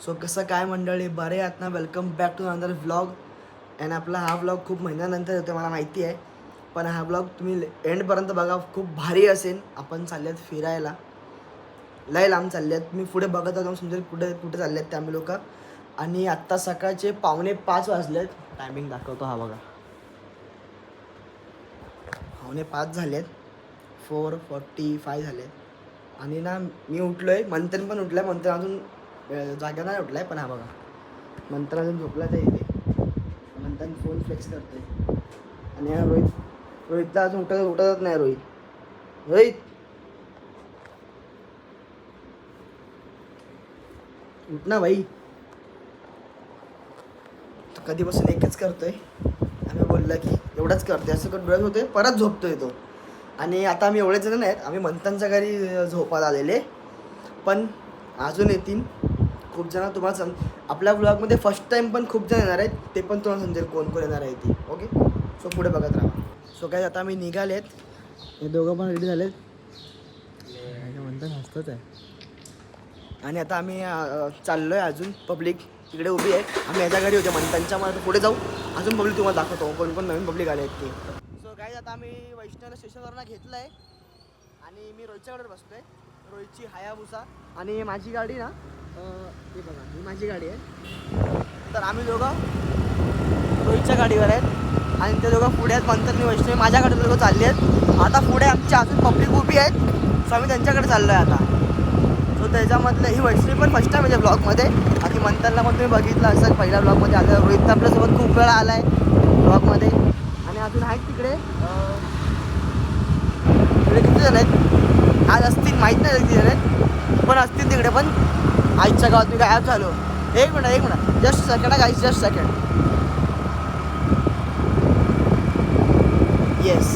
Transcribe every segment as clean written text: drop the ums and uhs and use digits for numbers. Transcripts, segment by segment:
So कसं काय मंडळी, बरे आहात ना? Welcome back to another vlog. And आपला हा व्लॉग खूप महिन्यानंतर येतो मला माहिती आहे, पण हा व्लॉग तुम्ही एंडपर्यंत बघा, खूप भारी असेल. आपण चालल्यात फिरायला, लय लांब चालल्यात. मी पुढे बघत जाऊन समजेल कुठे कुठे चालल्यात ते आम्ही लोक. आणि आत्ता सकाळचे 4:45 वाजलेत. टायमिंग दाखवतो हा बघा, 4:45 झालेत, 4:45 झालेत. आणि ना मी उठलोय, मंथन पण उठलाय. मंथन अजून जागा नाही उठलाय, पण हा बघा मंथन अजून झोपलाच आहे इथे. मंथन फोन फ्लेक्स करतोय. आणि हा रोहितला अजून उठतच नाही. रोहित उठ ना भाई. तो कधीपासून एकच करतोय. आम्ही बोलला की एवढंच करतोय, असं करत डोळ्यात होते, परत झोपतोय तो. आणि आता आम्ही एवढे जण नाहीत, आम्ही मंथनच्या घरी झोपायला आलेले, पण अजून येतील खूप जण. तुम्हाला आपल्या ब्लॉगमध्ये फर्स्ट टाइम पण खूप जण येणार आहेत, ते पण तुम्हाला समजेल कोण कोण येणार आहे ती. ओके, सो पुढे बघत राहा. सो काय, आता आम्ही निघालेत, हे दोघं पण रेडी झालेत. मंथन हसतच आहे. आणि आता आम्ही चाललो आहे. अजून पब्लिक तिकडे उभी आहे. आम्ही याच्या घरी होते मंथनच्या, मला पुढे जाऊ, अजून पब्लिक तुम्हाला दाखवतो कोण कोण नवीन पब्लिक आले आहेत ते. सो काय, आता आम्ही वैष्णवला स्टेशनवरनं घेतलं आहे आणि मी रोहितच्याकडे बसतो आहे. रोहितची हायाबुसा आणि माझी गाडी ना, हे बघा, ही माझी गाडी आहे. तर आम्ही दोघं रोहितच्या गाडीवर आहेत आणि ते दोघं पुढे आहेत. मंथन वैष्णवी माझ्या गाडीवर दोघं चालले आहेत. आता पुढे आमची अजून पब्लिक उभी आहेत, सो आम्ही त्यांच्याकडे चाललो आहे आता. सो त्याच्यामधलं ही वैष्णवी पण फर्स्ट टाईम आहे ब्लॉगमध्ये. आणि मंथनला पण तुम्ही बघितलं असं पहिल्या ब्लॉगमध्ये आलं. रोहित आपल्यासोबत खूप वेळा आला आहे ब्लॉगमध्ये. आणि अजून आहेत तिकडे किती जण आहेत आज असतील माहीत नाही किती जण आहेत, पण असतील तिकडे. पण आईच्या गावात मी गायब झालो. एक minute just second guys, just second. Yes,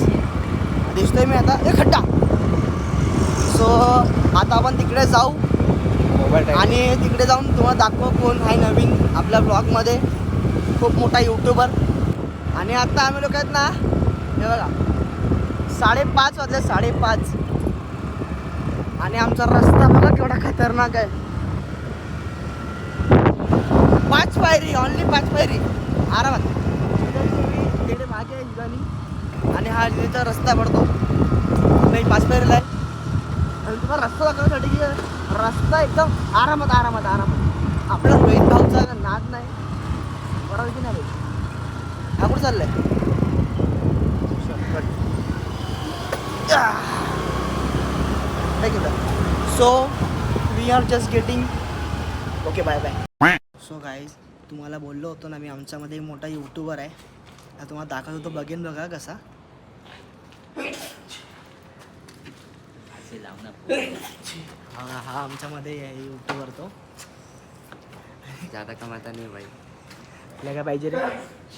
दिसतोय मी आता, एक खड्डा. सो आता आपण तिकडे जाऊ आणि तिकडे जाऊन तुम्हाला दाखव कोण आहे नवीन आपल्या ब्लॉगमध्ये, खूप मोठा यूट्यूबर. आणि आता आम्ही लोक आहेत ना, हे बघा 5:30 वाजले, 5:30. आणि आमचा रस्ता बघा केवढा खतरनाक आहे. 5 पायरी, ऑनली 5 पायरी आरामात. तिकडे मागे आहे हिरानी आणि हा तिचा रस्ता पडतो नाही 5 पायरीला आहे. आणि तुम्हाला रस्ता दाखवण्यासाठी की रस्ता एकदम आरामात. आपला रोहित भाऊचा नाद नाही, बरोबर की नाही? हा कुठं चाललंय? So we are just getting. Okay, bye bye. So guys, तुम्हाला बोललो होतो ना मी, आमच्यामध्ये एक मोठा यूट्यूबर आहे. आता तुम्हाला दाखवत होतो, बघेन बघा कसा. हा आमच्यामध्ये आहे यूट्यूबर. तो ज्यादा कमाता नाही भाई. तुला काय पाहिजे रे?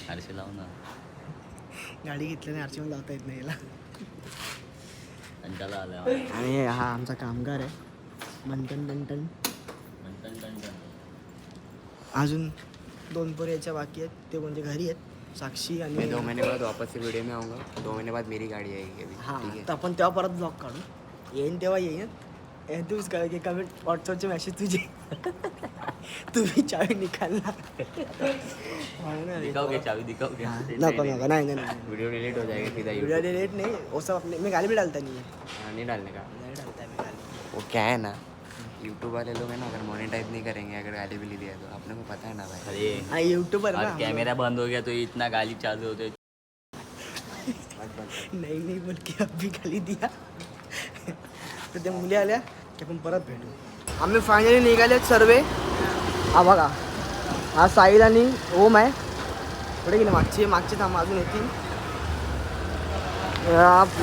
आरसे लाव ना. गाडी घेतली नाही, आरची पण लावता येत नाही याला. अंजाला आला. आणि हा आमचा कामगार आहे मंथन. अजून 2 पोरं याच्या बाकी आहेत, ते म्हणजे घरी आहेत, साक्षी आणि. मैं 2 महीने बाद वापस से वीडियो में आऊँगा. 2 महीने बाद मेरी गाड़ी आएगी अभी. हां, ठीक है. तर आपण तेव्हा परत ब्लॉग काढू. येईन तेव्हा येईन. तूच काय की कमेंट व्हॉट्सअपचे मॅसेज तुझे. तुम्ही चावी निकालना. दिखाओगे चाबी, दिखाओगे. नको नाही. वीडियो डिलीट हो जाएगा सीधा वीडियो यूट्यूब. डिलीट नहीं, वो सब अपने में गाली भी डालता नहीं है. नहीं डालने का. नहीं डालता है मैं गाली. वो क्या है ना, यूट्यूब वाले लोग हैं ना, अगर मोनेटाइज नहीं करेंगे, अगर गाली भी ली दिया तो अपने को पता है ना भाई. अरे हाँ, यूट्यूबर ना. कैमरा बंद हो गया तो इतना गाली चालू होते. नहीं बोल के अभी गाली दिया. तर त्या मुली आल्या की आपण परत भेटू. आम्ही फायनली निघालेत सर्वे. हा बघा, हा साहिल आणि ओम आहे. पुढे गेले मागचे थांब, अजून येतील.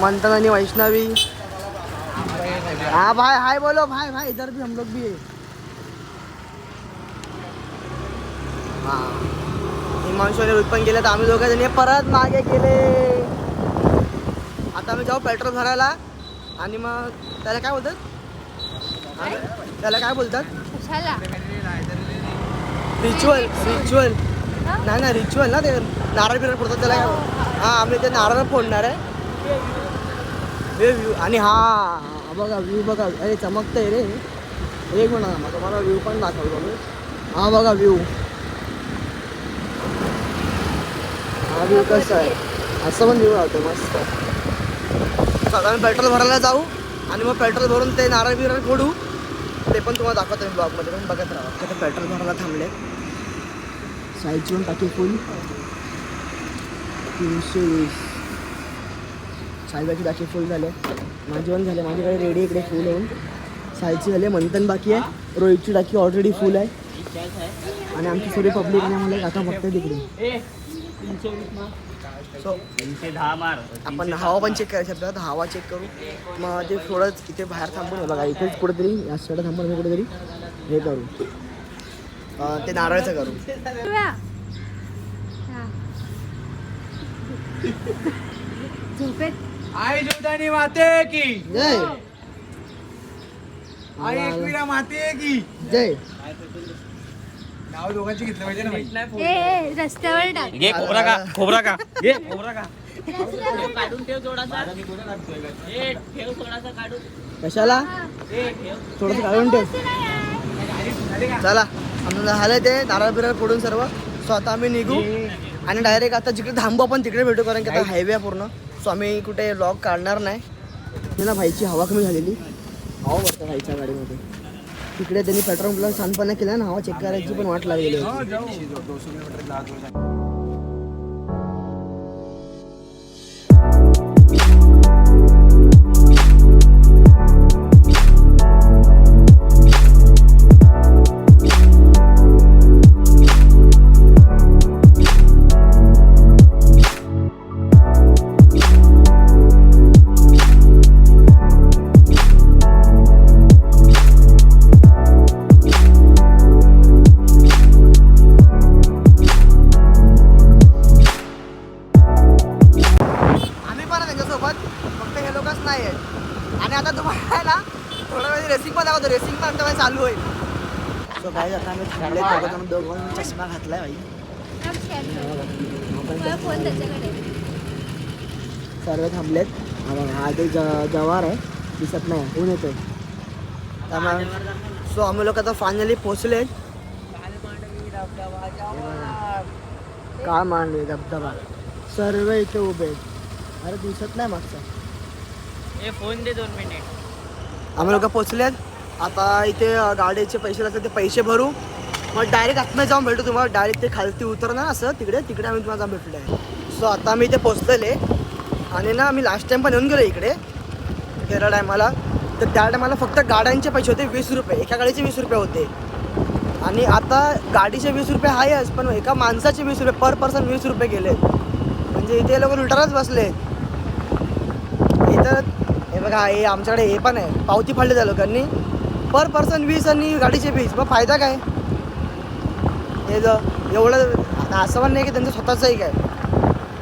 मंथन आणि वैष्णवी. हाँ भाई, हाय बोलो भाई. इधर भी हम लोग भी है. हाँ, हिमांशू आणि रोहित पण गेले, तर आम्ही दोघं जणी परत मागे गेले. आता आम्ही जाऊ पेट्रोल भरायला. आणि मग त्याला काय बोलतात, रिच्युअल नाही रिच्युअल ना, ते नारळ बिरळ फोडतात त्याला काय. हां, आम्ही ते नारळ फोडणार आहे. हे व्ह्यू. आणि हा बघा व्ह्यू बघा, अरे चमकतंय रे. एक मिनिट, तुम्हाला व्ह्यू पण दाखवतो मी. हा बघा व्ह्यू, हा व्ह्यू कसा आहे, असं पण व्ह्यू राहतो मस्त. सगळ्यांनी पेट्रोल भरायला जाऊ आणि मग पेट्रोल भरून ते नारळ बिरळ फोडू, ते पण तुम्हाला दाखवतो मी ब्लॉगमध्ये, पण बघत राहा. आता पेट्रोल भरायला थांबले, साईडची पण टाकी फुल 320, साईडची टाकी फुल झाले, माझी पण झाले, माझ्याकडे रेडी इकडे फुल होऊन. साईडची झाली, मंथन बाकी आहे, रोहितची टाकी ऑलरेडी फुल आहे आणि आमची सगळी पब्लिक आम्हाला काका बघते तिकडे. सो 310 मार. आपण हवा पण चेक करायची आपल्याला, हवा चेक करू. मग ते थोडंच इथे बाहेर थांबून बघा, इथेच कुठेतरी या साईड थांबून कुठेतरी हे करू, ते नारळचं करू. झोपेत आई जोदानी माते की जय आई एकविरा माते की जय. नाव दोघांची घेतलं पाहिजे ना बाई. ए रस्त्यावर टाक. घे खोबरा का, खोबरा का, घे खोबरा का. रस्त्यावर. कशाला थोडंसं काढून ठेव. चला आम्हाला झालं ते नारळ बिरळ फोडून सर्व. सो आता आम्ही निघू आणि डायरेक्ट आता जिकडे थांबू आपण तिकडे भेटू, कारण की आता हायवे आहे पूर्ण. सो आम्ही कुठे लॉग काढणार नाही ना. भाईची हवा कमी झालेली, हवा भरतं भाईच्या गाडीमध्ये. तिकडे त्यांनी पेट्रोल पंपला शांतपणे केलं ना, हवा चेक करायची पण वाट लागलेली होती. 200 किलोमीटर लाग. चालू होईल. सो काय आता आम्ही थांबले, दोघांनी चष्मा घातलाय भाई. फोन त्याच्याकडे. सर्व थांबलेत. हा ते जवार आहे, दिसत नाही, ऊन येतोय त्यामुळे. सो आम्ही लोक आता फायनली पोचलेत. काय मांडवे धबधबा, सर्व इथे उभे आहेत. अरे दिसत नाही मागचा. फोन दे 2 मिनिट. आम्ही लोक पोचलेत. आता इथे गाडीचे पैसे लागतात, ते पैसे भरू, मग डायरेक्ट आतमध्ये जाऊन भेटू तुम्हाला. डायरेक्ट ते खालती उतरणार असं तिकडे तिकडे आम्ही तुम्हाला जाऊन भेटलो आहे. सो आता आम्ही इथे पोचलेले आणि ना आम्ही लास्ट टाइम पण येऊन गेलो इकडे फेरा टायमाला. तर त्या टायमाला फक्त गाड्यांचे पैसे होते 20 रुपये, एका गाडीचे 20 रुपये होते. आणि आता गाडीचे 20 रुपये आहेच, पण एका माणसाचे 20 रुपये, पर पर्सन 20 रुपये गेले. म्हणजे इथे लोक लुटारच बसले इथं. हे बघा, हे आमच्याकडे हे पण आहे, पावती फाडली त्या लोकांनी, पर पर्सन 20 आणि गाडीचे 20. मग फायदा काय हे एवढं. असं पण नाही की त्यांचं स्वतःचंही काय,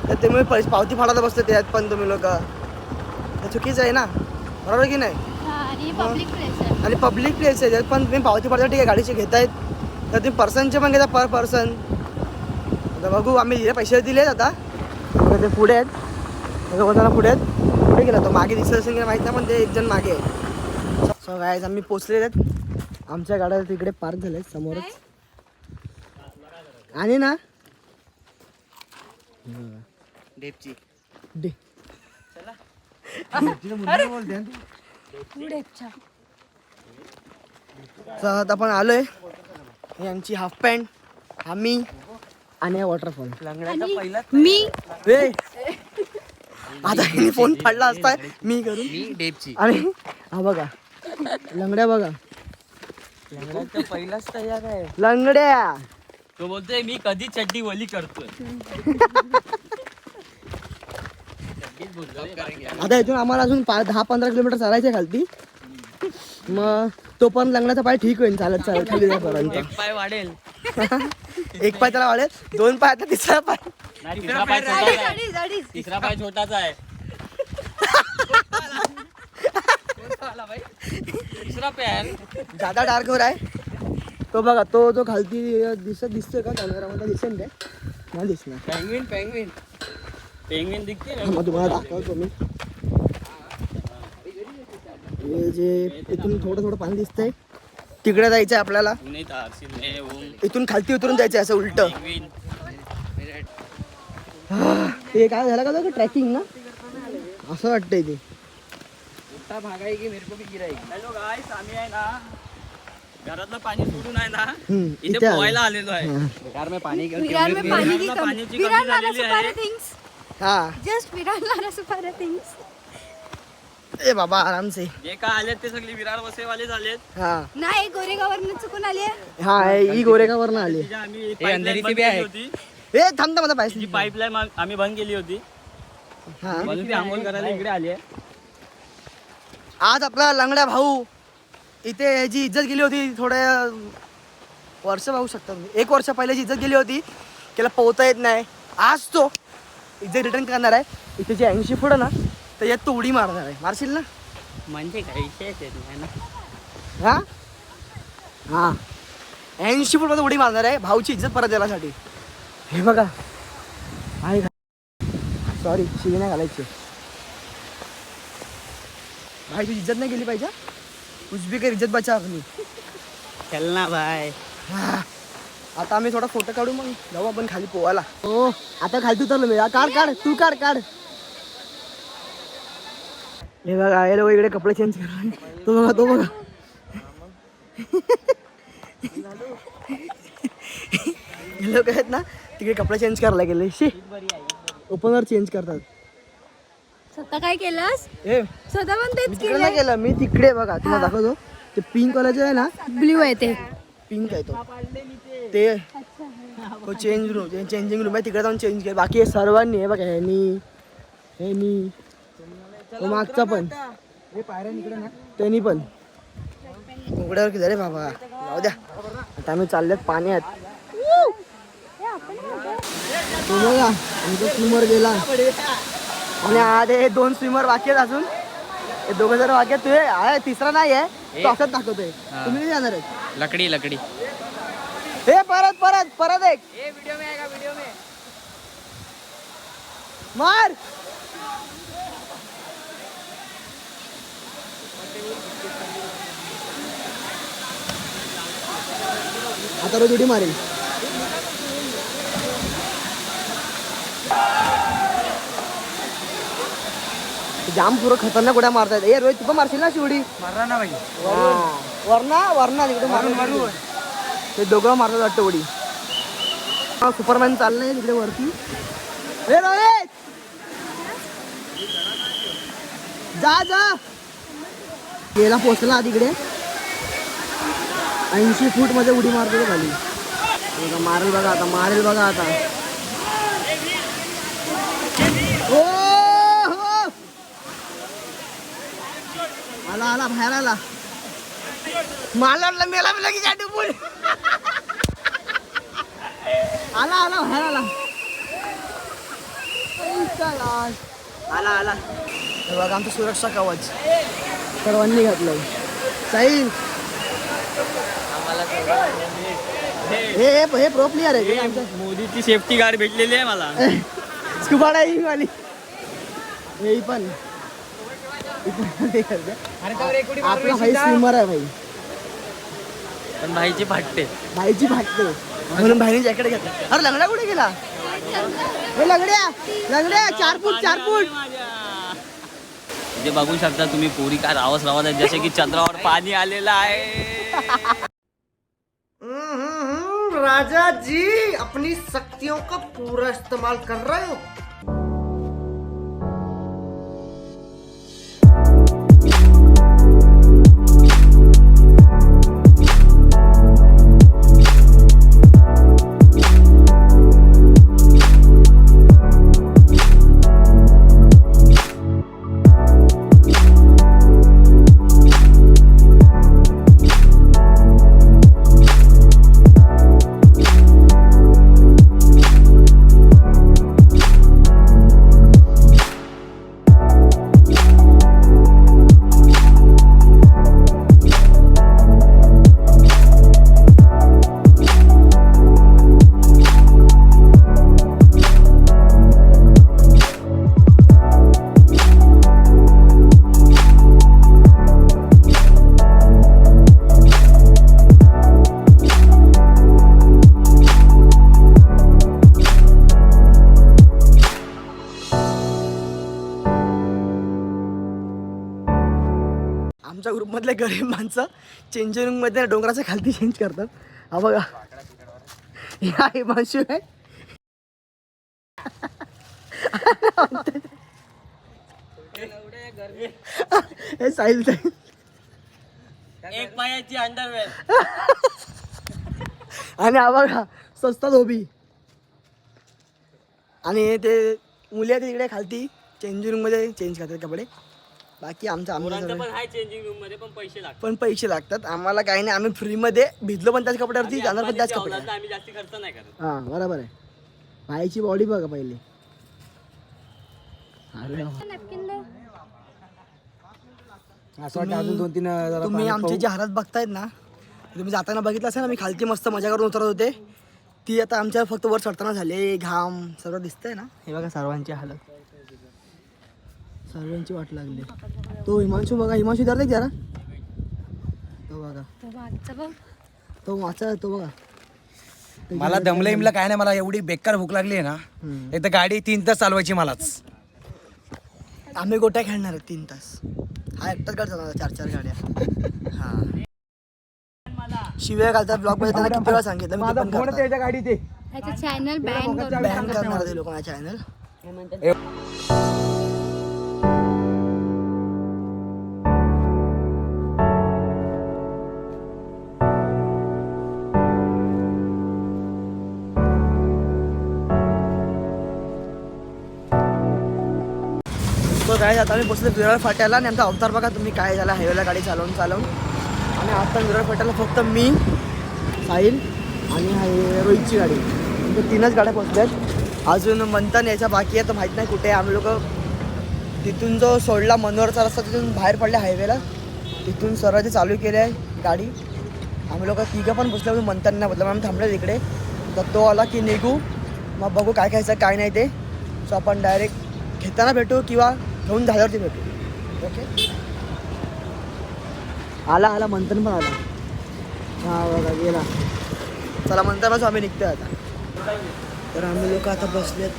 तर तुम्ही पावती फाडायला बसले त्यात पण तुम्ही लोक, हे चुकीचं आहे ना, बरोबर की नाही. आणि पब्लिक प्लेस आहे. आणि पब्लिक प्लेस आहे, त्यात पण तुम्ही पावती फाडता ठीक आहे, गाडीचे घेतायत तर तुम्ही पर्सनचे पण घेता, पर पर्सन. आता बघू, आम्ही जे पैसे दिलेत आता ते पुढे आहेत, होताना पुढे आहेत. पुढे गेला तो, मागे दिसत असेल की माहीत नाही, पण ते एक जण मागे आहे. सो गाईज आम्ही पोचलेले आहेत, आमच्या गाड्या तिकडे पार्क झाल्या आहेत समोरच. आणि ना डेपची डे आता आपण आलोय. ही आमची हाफ पॅन्ट, आम्ही आणि वॉटरफॉल. मी वे आता हिने फोन फाडला असता मी करून. मी डेपची. आणि हा बघा लंगड्या, बघा पहिलाच तयार आहे. लंगड्या. तो बोलतोय मी कधी चड्डी वली करतोय. आता इथून आम्हाला अजून 10-15 किलोमीटर चालायचे खालती. मग तो पण लंगड्याचा पाय ठीक होईल चालत चालत खाली जाईपर्यंत. एक पाय वाढेल. एक पाय त्याला वाढेल, 2 पाय, आता तिसरा पाय. नाही, तिसरा पाय छोटाच आहे. अडीच अडीच. तिसरा पाय छोटाच आहे. तिसरा पॅन जादा डार्कवर आहे तो. बघा तो जो खालती दिसतोय का कॅमेरामध्ये, दिसेल ते नाही दिसणार. पेंग्विन पेंग्विन पेंग्विन दिसते ना. मग तुम्हाला दाखवतो मी. हे जे इथून थोडं थोडं पाणी दिसतंय तिकडे जायचंय आपल्याला. पुणे तारसील ने ओम इथून खालती उतरून जायचंय असं उलट. पेंग्विन ते काय झालं का ट्रॅकिंग ना असं वाटतंय ते. हॅलो गाईस, आम्ही आहे ना घरातलं पाणी सोडून आहे ना इथे इथे आलो. पोहायला आलेलो आहे. विरार में पानी की विरार में पानी की कमी. कमी विरार झालेली नाला सुपारा आहे. थिंग्स. हा जस्ट विरार नाला सुपारा थिंग्स. ए बाबा आराम से. जे काय आलेत ते सगळे विरार वसेवाले झालेत. हा नाही गोरेगाववरून चुकून आली आहे. हा ही गोरेगाववरनं आली. तिच्या आम्ही pipeline बंद केली होती. ए थांब माझा पाय. तिची पाईपलाईन आम्ही बंद केली होती हा म्हणून ती आंघोळ करायला इकडे आली आहे. आज आपला लंगड्या भाऊ इथे ह्याची इज्जत गेली होती. थोड्या वर्ष पाहू शकता तुम्ही. 1 वर्ष पहिल्याची इज्जत गेली होती. त्याला पोहता येत नाही. आज तो इज्जत रिटर्न करणार आहे. इथे जे 80 फूट ना तर यात तो उडी मारणार आहे. मारशील ना? म्हणजे काय विषयच आहे ना. हा हा 80 फूट मध्ये उडी मारणार आहे. भाऊची इज्जत परत देण्यासाठी. हे बघा आहे का सॉरी शिवी नाही घालायची. भाई तुझी इज्जत नाही गेली पाहिजे. कुछ भी कर इज्जत बचा अपनी. चल ना बाय. आता आम्ही थोडा फोटो काढू मग जाऊ आपण खाली पोवायला. हो आता खाली उतरलो मी. काढ काढ तू काढ काढ. हे बघा हे लोक इकडे कपडे चेंज करा. तो बघा तो बघा. हे लोक आहेत ना तिकडे कपडे चेंज करायला गेले. शी ओपनवर चेंज करतात. स्वतः काय केलंस? ए स्वतः पण मी तेच तिकडे नाही केलं. मी तिकडे बघा तुम्हाला दाखवतो. ते पिंक कलरचे आहे ना ब्ल्यू आहे ते. पिंक आहे तो. ते तो चेंज रूम चेंजिंग रूम आहे. तिकडे जाऊन चेंज केलं. बाकी हे सर्वांनी हे बघा ह्यानी तो मागचा पण त्यांनी पण उघड्यावर केलं रे बाबा. जाऊ द्या आता आम्ही चालल्यात पाण्यात. तो बघा आमचा स्विमर गेला आणि आधे 2 स्विमर बाकी आहेत अजून. हे 2 जण बाकी आहेत. आहे तिसरा नाही आहे तो असंच दाखवतोय. तुम्ही नाही जाणार आहेत. लकडी लकडी हे परत परत परत एक वीडियो में आएगा वीडियो में. मार. आता रोज उडी मारेल. जाम पुरं खतरनाक उड्या मारतायत. ए रोहित तू पण मारशील ना शिवडी? मारा ना भाई. वरना तिकडे मारून ते दोघं मारतात वाटतं उडी. हा सुपरमॅन चाललंय तिकडे वरती. ए रोहित जा जा. गेला पोचला तिकडे 80 फूट मध्ये उडी मारतो तो खाली. मारेल बघा आता मारेल बघा आता. ओ हो आला आला बाहेर आला. मला वाटलं मेला मेला की काय डुबून. आला आला बाहेर आला. आला आला. हे बघा आमचं सुरक्षा कवच सर्वांनी घातलंय. साहिल हे प्रो प्लेअर आहे आमचं. मोदीची सेफ्टी गार्ड भेटलेली आहे मला. स्कुबा डायव्हिंग वाली. हे पण आपला भाई स्विमर आहे भाई. पण भाईची फाटते. भाईची फाटते म्हणून भाईने जॅकेट घेतलं. अरे लंगड्या कुठे गेला? हे लंगड्या 4 फूट 4 फूट. इथे बघू शकता तुम्ही पोरी काय रावत आहेत जसे की चंद्रावर पाणी आलेलं आहे. राजा जी अपनी शक्तियों का पूरा इस्तेमाल कर रहे हो. मधले गरीब माणसं चेंजिंग मध्ये डोंगराच्या खालती चेंज करतात. हा बघा या हिमांशू आहे. हे साहिल साहिल एक पायाची अंडरवेअर. आणि हा बघा स्वस्त धोबी. आणि ते मुली आहेत तिकडे खालती चेंजिंग रूम मध्ये चेंज करतात कपडे. बाकी आमचं मुलांचं पण आहे चेंजिंग रूम मध्ये, पण पैसे लागतात. पण पैसे लागतात आम्हाला. काही नाही, आम्ही फ्री मध्ये भिजलो पण त्याच कपड्यावरती, जाणार पण त्याच कपड्यावर. आम्ही जास्ती खर्च नाही करत. हा बरोबर आहे. बाईची बॉडी बघा पहिली. नॅपकिन दे. असं वाटतं अजून 2-3 जरा तुम्ही आमची जी हालत बघतायत ना, तुम्ही जाताना बघितलं असेल ना, मी खालची मस्त मजा करून उतरत होते. ती आता आमच्या फक्त वर चढताना झाले. घाम सर्व दिसतंय ना, हे बघा सर्वांची हालत. सर्वांची वाट लागली. तो हिमांशू बघा, हिमांशू धरले जरा. तो बघा, तो मागचा बघ. तो वाचा तो बघा. मला दमलं इमलं काय नाही. मला एवढी बेकार भूक लागली आहे ना, एक तर गाडी 3 तास चालवायची मलाच. आम्ही गोट्या खेळणार आहे 3 तास. हा एकटाच गाडी चालवणार 4-4 गाड्या. हा शिव्या घालतात ब्लॉग मध्ये. त्यांना किती वेळा सांगितलं मी, ते पण करतात. त्याच्या गाडी ते ह्याचं चॅनल बॅन करून बॅन करणार ते लोक माझ्या चॅनल. तो काय आता आम्ही बसलो विरार फाट्याला. आणि आमचा अवतार बघा तुम्ही काय झाला, हायवेला गाडी चालवून. आणि आता विरार फाट्याला फक्त मी, साहिल आणि रोहितची गाडी, म्हणजे 3च गाड्या पोचल्यात. अजून मंथन यायचा बाकी आहे, तर माहीत नाही कुठे. आम्ही लोक तिथून जो सोडला मनोहरचा रस्ता, तिथून बाहेर पडल्या हायवेला, तिथून सरळ चालू केली आहे गाडी. आम्ही लोक तिघं पण बसलो. मंथन नाही बदला, आम्ही थांबलो तिकडे. तर तो आला की निघू, मग बघू काय खायचं काय नाही ते. सो आपण डायरेक्ट घेताना भेटू किंवा घेऊन झाल्यावरती भेटू. ओके. आला मंथन पण आला. हा बघा गेला. चला मंथन बस, आम्ही निघतोय आता. तर आम्ही लोक आता बसलेत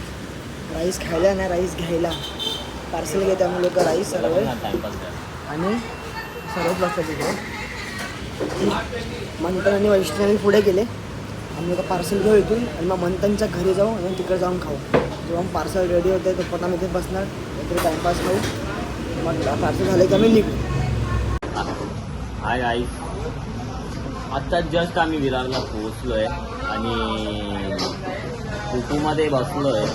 राईस खायला, नाही राईस घ्यायला. पार्सल घेतो आम्ही लोक राईस सर्व. आणि सर्वच बसतात तिकडे. मंथन आणि वैष्णवी पुढे गेले. आम्ही लोक पार्सल घेऊ इथून आणि मग मंथनच्या घरी जाऊ आणि तिकडे जाऊन खाऊ. जेव्हा पार्सल रेडी होते तो पण आम्ही इथे बसणार, काहीतरी टाईमपास खाऊ. मग पार्सल झालं की आम्ही निघू. हाय आई, आत्ता जस्ट आम्ही विरारला पोहोचलोय आणि कुटुंबामध्ये बसलोय.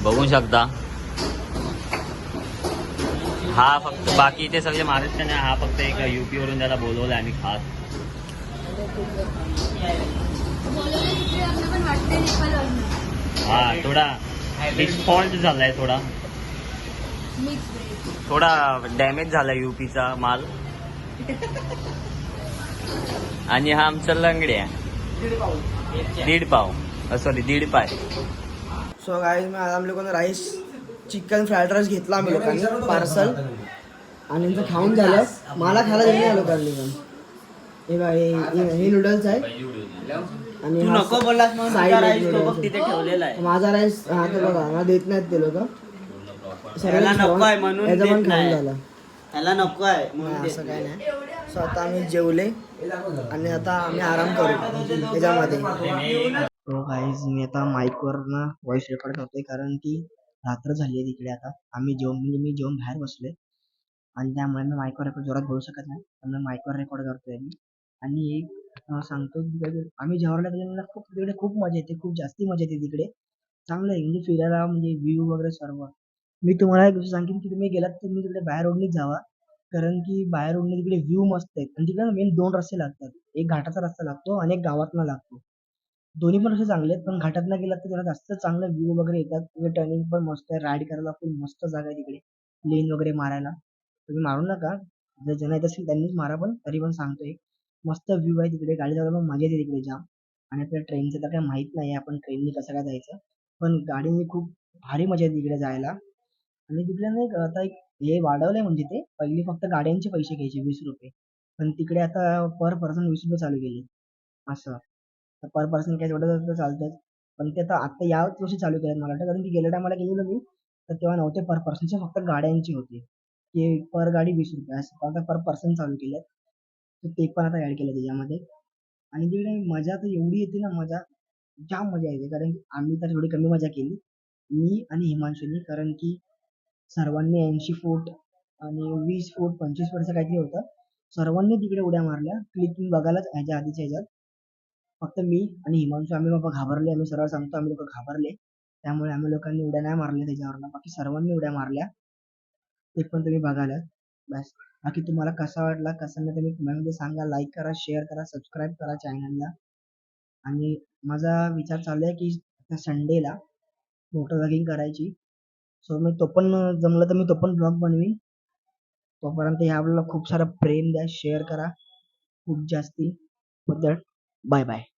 बघू शकता. हा फक्त, बाकी ते सगळे महाराष्ट्राने, हा फक्त एक UP वरून त्याला बोलवलं आम्ही खास. हा थोडा डिस्फॉल्ट झालाय, थोडा डॅमेज झालाय UPचा माल. आणि हा आमचा लंगड्या 1.5 पाव, सॉरी 1.5 पाय. सो गाईज मी आम्ही लोकांना राईस चिकन फ्राईड राईस घेतला आम्ही लोकांनी पार्सल. आणि नंतर खाऊन झालं. मला खायला दिलं या लोकांनी पण. हे बघा हे नूडल्स आहे. आणि तू नको बोललास म्हणून तुझा राईस तो बघ तिथे ठेवलेला आहे. माझा राईस हा तो बघा मला देत नाहीत ते लोक. त्याला नको आहे म्हणून याचा देत पण खाऊन नाही. झाला. त्याला नको आहे म्हणून देत असं काय नाही. सो आता आम्ही जेवले आणि आता आम्ही आराम करू त्याच्यामध्ये. हो गाईज मी आता माईकवर ना व्हॉइस रेकॉर्ड करतोय, कारण की रात्र झाली आहे तिकडे. आता आम्ही जेवण, म्हणजे मी जेवण बाहेर बसलोय आणि त्यामुळे मी माईकवर रेकॉर्ड जोरात बोलू शकत नाही, त्यामुळे माईकवर रेकॉर्ड करतोय मी. आणि एक सांगतो, आम्ही जेवायला गेलेला खूप तिकडे खूप मजा येते, खूप जास्ती मजा येते तिकडे. चांगलं आहे म्हणजे फिरायला, म्हणजे व्ह्यू वगैरे सर्व. मी तुम्हाला एक गोष्ट सांगेन की तुम्ही गेलात तर मी तिकडे बाहेर रोडनीच जावा, कारण की बाहेर रोडने तिकडे व्ह्यू मस्त आहेत. आणि तिकडे मेन 2 रस्ते लागतात, एक घाटाचा रस्ता लागतो आणि एक गावातला लागतो. दोन्ही पण रस्ते चांगले आहेत, पण घाटातला गेलात तर जरा जास्त चांगलं व्ह्यू वगैरे येतात. तिकडे टर्निंग पण मस्त आहे, राईड करायला खूप मस्त जागा आहे तिकडे, लेन वगैरे मारायला. तुम्ही मारू नका, जर ज्यांना येत असेल त्यांनीच मारा, पण तरी पण सांगतोय मस्त व्ह्यू आहे तिकडे. गाडी चालवायला पण मजा येते तिकडे जाम. आणि आपल्या ट्रेनचं तर काही माहीत नाही आपण ट्रेननी कसं काय जायचं, पण गाडीने खूप भारी मजा येते तिकडे जायला. आणि तिकडे नाही का आता एक हे वाढवलंय, म्हणजे ते पहिले फक्त गाड्यांचे पैसे घ्यायचे 20 रुपये, पण तिकडे आता पर पर्सन 20 रुपये चालू केले. असं पर पर्सन काय तेवढं तर चालतंच, पण ते आता याच वर्षी चालू केलं मला वाटतं, कारण की गेल्या टायमाला गेलेलो मी तर तेव्हा नव्हते पर पर्सनचे, फक्त गाड्यांचे होते. ते पर गाडी 20 रुपये असं आता पर पर्सन चालू केलं, तर ते पण आता ॲड केलं त्याच्यामध्ये. आणि तिकडे मजा तर एवढी येते ना, मजा जाम मजा येते, कारण की आम्ही तर थोडी कमी मजा केली, मी आणि हिमांशूनी, कारण की सर्वांनी 80 फूट आणि 20 फूट 25 फूटचं काहीतरी होतं, सर्वांनी तिकडे उड्या मारल्या. क्लिप तुम्ही बघायलाच ह्याच्या आधीच्या ह्याच्यात. फक्त मी आणि हिमांशू आम्ही बाबा घाबरले, आम्ही सरळ सांगतो आम्ही लोक घाबरले, त्यामुळे आम्ही लोकांनी उड्या नाही मारल्या त्याच्यावरनं. बाकी सर्वांनी उड्या मारल्या, ते पण तुम्ही बघायला. बस बाकी तुम्हाला कसा वाटला कसा नाही तुम्ही कमेंटमध्ये सांगा. लाईक करा, शेअर करा, सबस्क्राईब करा चॅनलला. आणि माझा विचार चालू आहे की आता संडेला मोटर व्लॉगिंग करायची. सो मी तो पण जमलं तर मी तो पण ब्लॉग बनवीन. तोपर्यंत ह्या ब्लॉगला खूप सारं प्रेम द्या, शेअर करा खूप जास्ती. Bye bye.